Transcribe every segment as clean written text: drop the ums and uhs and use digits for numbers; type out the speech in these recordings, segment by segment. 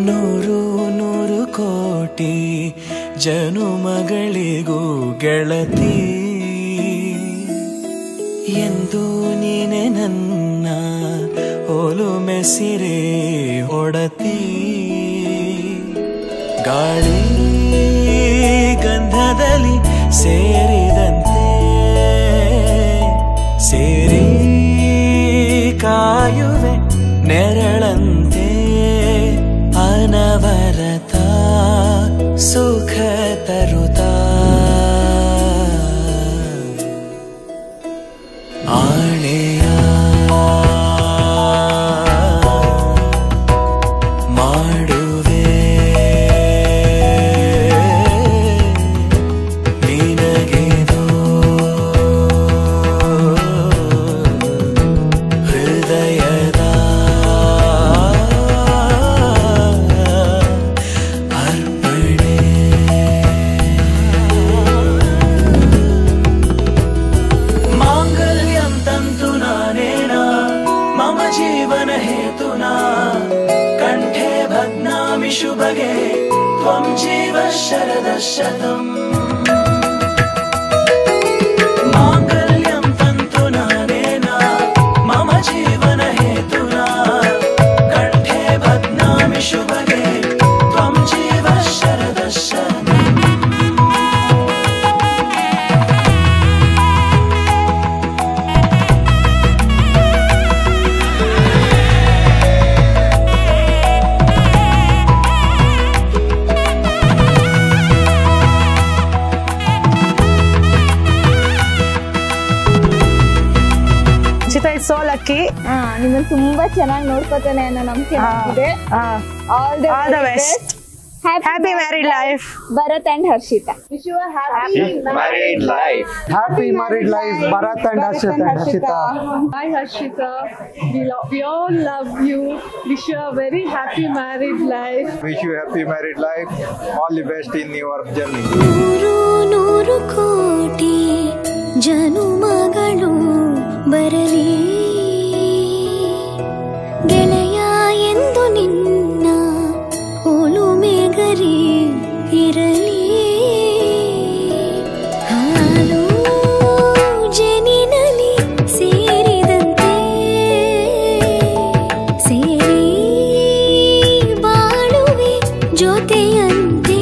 ನೂರು ನೂರು ಕೋಟಿ ಜನುಮಗಳಿಗೂ ಗೆಳತಿ ಎಂದು ನೀನೆ ನನ್ನ ಒಲುಮೆ ಸಿರೆ ಒಡತಿ ಗಾಳಿ ಗಂಧದಲ್ಲಿ ಸೇರಿದಂತೆ ಸೇರಿ ಕಾಯುವೆ ನೆರಳಂತೆ ಅನವರತ ಸುಖ ತರುತ್ತಾ ಆಣೆಯ ಮಾಡುವೆ ನಿನಗೆದೋ ಹೃದಯದ जीवन हेतुना कंठे बध्नामि शुभगे त्वं जीव शरदशतम् मांगल्यं तन्तुना नेना मम जीवन हेतुना कंठे बध्नामि शुभगे त्वं जीव शरदशतम् So lucky. ನಿಮ್ಮನ್ನು ತುಂಬಾ ಚೆನ್ನಾಗಿ ನೋಡ್ಕೊತಾನೆ ಅನ್ನೋ ನಂಬಿಕೆ ಇದೆ. All the best. Happy married life. Bharat and Harshita. Wish you a happy married life. Happy married life, Bharat and Harshita. Hi Harshita. We all love you. Wish you a very happy married life. Wish you happy married life. All the best in your journey. ನೂರು ಕೋಟಿ ಜನುಮಗಳು ಬರಲಿ ಗೆಳೆಯ ಎಂದು ನಿನ್ನ ಒಲುಮೆಗರಿ ಇರಲಿ ಹಾಲು ಜನಿನಲಿ ಸೇರಿದಂತೆ ಸೇರಿ ಬಾಳುವೆ ಜೊತೆಯಂತೆ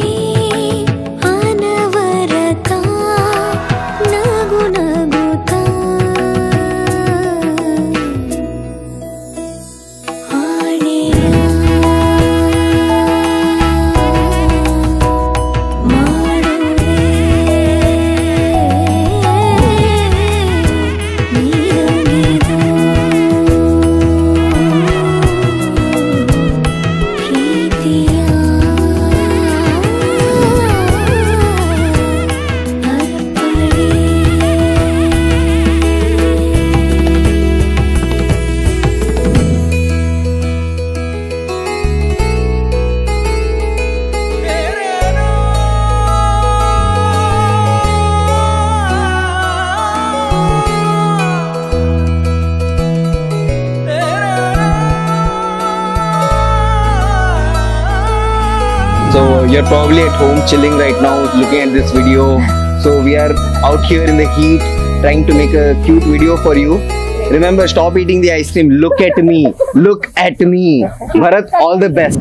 ಅನವರತ ನಗು ನಗುತ್ತಾ So you're probably at home chilling right now looking at this video. So we are out here in the heat trying to make a cute video for you. Remember, stop eating the ice cream. Look at me. Look at me. Bharat, all the best.